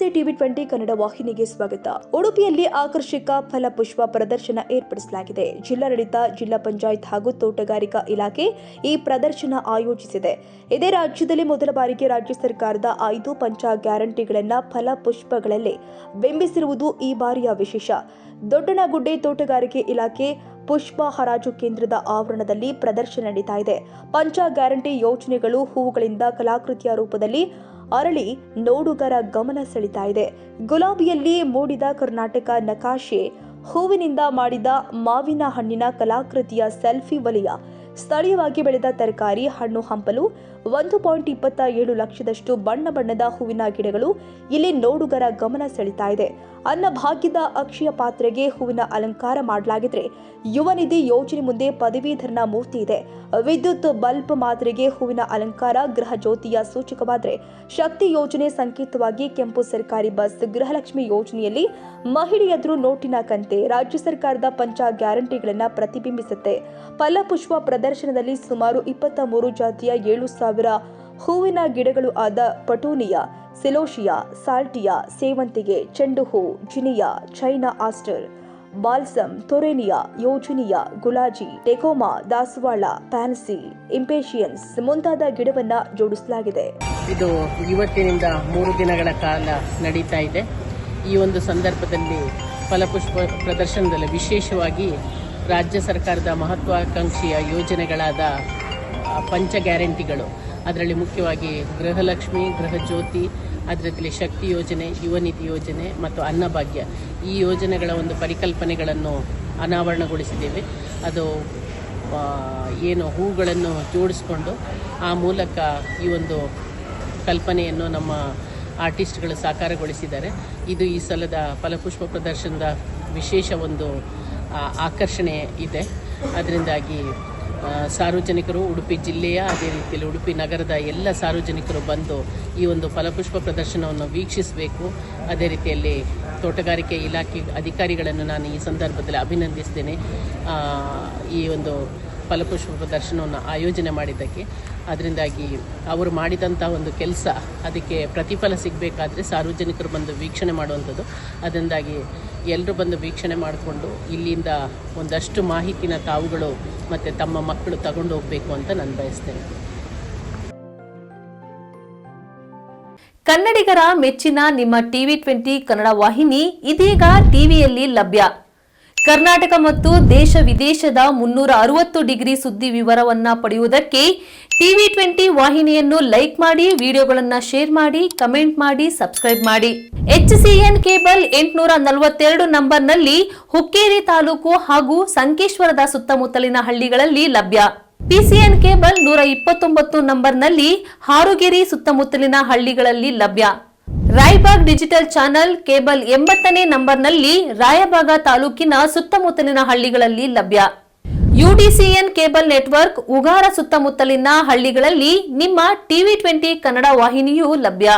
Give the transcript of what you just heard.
ನಮಸ್ತೆ ಟಿವಿ20 ಕನ್ನಡ ವಾಹಿನಿಗೆ ಸ್ವಾಗತ. ಉಡುಪಿಯಲ್ಲಿ ಆಕರ್ಷಕ ಫಲಪುಷ್ಪ ಪ್ರದರ್ಶನ ಏರ್ಪಡಿಸಲಾಗಿದೆ. ಜಿಲ್ಲಾಡಳಿತ, ಜಿಲ್ಲಾ ಪಂಚಾಯತ್ ಹಾಗೂ ತೋಟಗಾರಿಕಾ ಇಲಾಖೆ ಈ ಪ್ರದರ್ಶನ ಆಯೋಜಿಸಿದೆ. ಇದೇ ರಾಜ್ಯದಲ್ಲಿ ಮೊದಲ ಬಾರಿಗೆ ರಾಜ್ಯ ಸರ್ಕಾರದ 5 ಪಂಚ ಗ್ಯಾರಂಟಿಗಳನ್ನು ಫಲಪುಷ್ಪಗಳಲ್ಲಿ ಬಿಂಬಿಸಿರುವುದು ಈ ಬಾರಿಯ ವಿಶೇಷ. ದೊಡ್ಡನಗುಡ್ಡೆ ತೋಟಗಾರಿಕೆ ಇಲಾಖೆ ಪುಷ್ಪ ಹರಾಜು ಕೇಂದ್ರದ ಆವರಣದಲ್ಲಿ ಪ್ರದರ್ಶನ ನಡೀತಾ ಇದೆ. ಪಂಚ ಗ್ಯಾರಂಟಿ ಯೋಜನೆಗಳು ಹೂವುಗಳಿಂದ ಕಲಾಕೃತಿಯ ರೂಪದಲ್ಲಿ ಅರಳಿ ನೋಡುಗರ ಗಮನ ಸೆಳೀತಾ ಇದೆ. ಗುಲಾಬಿಯಲ್ಲಿ ಮೂಡಿದ ಕರ್ನಾಟಕ ನಕಾಶೆ, ಹೂವಿನಿಂದ ಮಾಡಿದ ಮಾವಿನ ಹಣ್ಣಿನ ಕಲಾಕೃತಿಯ ಸೆಲ್ಫಿ ವಲಯ, ಸ್ಥಳೀಯವಾಗಿ ಬೆಳೆದ ತರಕಾರಿ, ಹಣ್ಣು ಹಂಪಲು, 1.27 ಲಕ್ಷದಷ್ಟು ಬಣ್ಣ ಬಣ್ಣದ ಹೂವಿನ ಗಿಡಗಳು ಇಲ್ಲಿ ನೋಡುಗರ ಗಮನ ಸೆಳೀತಾ ಇದೆ. ಅನ್ನಭಾಗ್ಯದ ಅಕ್ಷಯ ಪಾತ್ರೆಗೆ ಹೂವಿನ ಅಲಂಕಾರ ಮಾಡಲಾಗಿದ್ರೆ, ಯುವ ನಿಧಿ ಯೋಜನೆ ಮುಂದೆ ಪದವೀಧರನ ಮೂರ್ತಿ ಇದೆ. ವಿದ್ಯುತ್ ಬಲ್ಬ್ ಮಾದರಿಗೆ ಹೂವಿನ ಅಲಂಕಾರ ಗೃಹ ಜ್ಯೋತಿಯ ಸೂಚಕವಾದರೆ, ಶಕ್ತಿ ಯೋಜನೆ ಸಂಕೇತವಾಗಿ ಕೆಂಪು ಸರ್ಕಾರಿ ಬಸ್, ಗೃಹಲಕ್ಷ್ಮಿ ಯೋಜನೆಯಲ್ಲಿ ಮಹಿಳೆಯರು ನೋಟಿನ ಕಂತೆ, ರಾಜ್ಯ ಸರ್ಕಾರದ ಪಂಚ ಗ್ಯಾರಂಟಿಗಳನ್ನು ಪ್ರತಿಬಿಂಬಿಸುತ್ತೆ. ಫಲಪುಷ್ಪ ಪ್ರದರ್ಶನದಲ್ಲಿ ಸುಮಾರು 23 ಜಾತಿಯ 7,000 ಹೂವಿನ ಗಿಡಗಳು ಆದ ಪಟೂನಿಯಾ, ಸಿಲೋಶಿಯಾ, ಸಾಲ್ಟಿಯಾ, ಸೇವಂತಿಗೆ, ಚೆಂಡು ಹೂ, ಜಿನಿಯಾ, ಚೈನಾ ಆಸ್ಟರ್, ಬಾಲ್ಸಮ್, ತೊರೇನಿಯಾ, ಯೋಜಿನಿಯಾ, ಗುಲಾಜಿ, ಟೆಕೋಮಾ, ದಾಸವಾಳ, ಪ್ಯಾನ್ಸಿ, ಇಂಪೇಷಿಯನ್ಸ್ ಮುಂತಾದ ಗಿಡವನ್ನ ಜೋಡಿಸಲಾಗಿದೆ. ಇದು ಇವತ್ತಿನಿಂದ 3 ದಿನಗಳ ಕಾಲ ನಡೀತಾ ಇದೆ. ಈ ಒಂದು ಸಂದರ್ಭದಲ್ಲಿ ಫಲಪುಷ್ಪ ಪ್ರದರ್ಶನದಲ್ಲಿ ವಿಶೇಷವಾಗಿ ರಾಜ್ಯ ಸರ್ಕಾರದ ಮಹತ್ವಾಕಾಂಕ್ಷೆಯ ಯೋಜನೆಗಳಾದ ಪಂಚ ಗ್ಯಾರಂಟಿಗಳು, ಅದರಲ್ಲಿ ಮುಖ್ಯವಾಗಿ ಗೃಹಲಕ್ಷ್ಮಿ, ಗೃಹ ಜ್ಯೋತಿ, ಅದರಲ್ಲಿ ಶಕ್ತಿ ಯೋಜನೆ, ಯುವ ನಿಧಿ ಯೋಜನೆ ಮತ್ತು ಅನ್ನಭಾಗ್ಯ, ಈ ಯೋಜನೆಗಳ ಒಂದು ಪರಿಕಲ್ಪನೆಗಳನ್ನು ಅನಾವರಣಗೊಳಿಸಿದ್ದೇವೆ. ಅದು ಏನು ಹೂಗಳನ್ನು ಜೋಡಿಸಿಕೊಂಡು ಆ ಮೂಲಕ ಈ ಒಂದು ಕಲ್ಪನೆಯನ್ನು ನಮ್ಮ ಆರ್ಟಿಸ್ಟ್ಗಳು ಸಾಕಾರಗೊಳಿಸಿದ್ದಾರೆ. ಇದು ಈ ಸಲದ ಫಲಪುಷ್ಪ ಪ್ರದರ್ಶನದ ವಿಶೇಷ ಒಂದು ಆಕರ್ಷಣೆ ಇದೆ. ಅದರಿಂದಾಗಿ ಸಾರ್ವಜನಿಕರು, ಉಡುಪಿ ಜಿಲ್ಲೆಯ ಅದೇ ರೀತಿಯಲ್ಲಿ ಉಡುಪಿ ನಗರದ ಎಲ್ಲ ಸಾರ್ವಜನಿಕರು ಬಂದು ಈ ಒಂದು ಫಲಪುಷ್ಪ ಪ್ರದರ್ಶನವನ್ನು ವೀಕ್ಷಿಸಬೇಕು. ಅದೇ ರೀತಿಯಲ್ಲಿ ತೋಟಗಾರಿಕೆ ಇಲಾಖೆ ಅಧಿಕಾರಿಗಳನ್ನು ನಾನು ಈ ಸಂದರ್ಭದಲ್ಲಿ ಅಭಿನಂದಿಸ್ತೇನೆ, ಈ ಒಂದು ಫಲಪುಷ್ಪ ಪ್ರದರ್ಶನವನ್ನು ಆಯೋಜನೆ ಮಾಡಿದ್ದಕ್ಕೆ. ಅದರಿಂದಾಗಿ ಅವರು ಮಾಡಿದಂಥ ಒಂದು ಕೆಲಸ, ಅದಕ್ಕೆ ಪ್ರತಿಫಲ ಸಿಗಬೇಕಾದ್ರೆ ಸಾರ್ವಜನಿಕರು ಬಂದು ವೀಕ್ಷಣೆ ಮಾಡುವಂಥದ್ದು. ಅದರಿಂದಾಗಿ ಎಲ್ಲರೂ ಬಂದು ವೀಕ್ಷಣೆ ಮಾಡಿಕೊಂಡು ಇಲ್ಲಿಂದ ಒಂದಷ್ಟು ಮಾಹಿತಿನ ತಾವುಗಳು ಮತ್ತು ತಮ್ಮ ಮಕ್ಕಳು ತಗೊಂಡು ಹೋಗಬೇಕು ಅಂತ ನಾನು ಬಯಸ್ತೇನೆ. ಕನ್ನಡಿಗರ ಮೆಚ್ಚಿನ ನಿಮ್ಮ ಟಿವಿ20 ಕನ್ನಡ ವಾಹಿನಿ ಇದೀಗ ಟಿವಿಯಲ್ಲಿ ಲಭ್ಯ. ಕರ್ನಾಟಕ ಮತ್ತು ದೇಶ ವಿದೇಶದ 360 ಡಿಗ್ರಿ ಸುದ್ದಿ ವಿವರವನ್ನ ಪಡೆಯುವುದಕ್ಕೆ ಟಿವಿ20 ವಾಹಿನಿಯನ್ನು ಲೈಕ್ ಮಾಡಿ, ವಿಡಿಯೋಗಳನ್ನು ಶೇರ್ ಮಾಡಿ, ಕಮೆಂಟ್ ಮಾಡಿ, ಸಬ್ಸ್ಕ್ರೈಬ್ ಮಾಡಿ. HCN ಕೇಬಲ್ 842 ನಂಬರ್ನಲ್ಲಿ ಹುಕ್ಕೇರಿ ತಾಲೂಕು ಹಾಗೂ ಸಂಕೇಶ್ವರದ ಸುತ್ತಮುತ್ತಲಿನ ಹಳ್ಳಿಗಳಲ್ಲಿ ಲಭ್ಯ. PCN ಕೇಬಲ್ 129 ನಂಬರ್ನಲ್ಲಿ ಹಾರುಗೆರೆ ಸುತ್ತಮುತ್ತಲಿನ ಹಳ್ಳಿಗಳಲ್ಲಿ ಲಭ್ಯ. ರಾಯಬಾಗ್ ಡಿಜಿಟಲ್ ಚಾನೆಲ್ ಕೇಬಲ್ 80ನೇ ನಂಬರ್ನಲ್ಲಿ ರಾಯಬಾಗ ತಾಲೂಕಿನ ಸುತ್ತಮುತ್ತಲಿನ ಹಳ್ಳಿಗಳಲ್ಲಿ ಲಭ್ಯ. UDCN ಕೇಬಲ್ ನೆಟ್ವರ್ಕ್ ಉಗಾರ ಸುತ್ತಮುತ್ತಲಿನ ಹಳ್ಳಿಗಳಲ್ಲಿ ನಿಮ್ಮ ಟಿವಿ20 ಕನ್ನಡ ವಾಹಿನಿಯೂ ಲಭ್ಯ.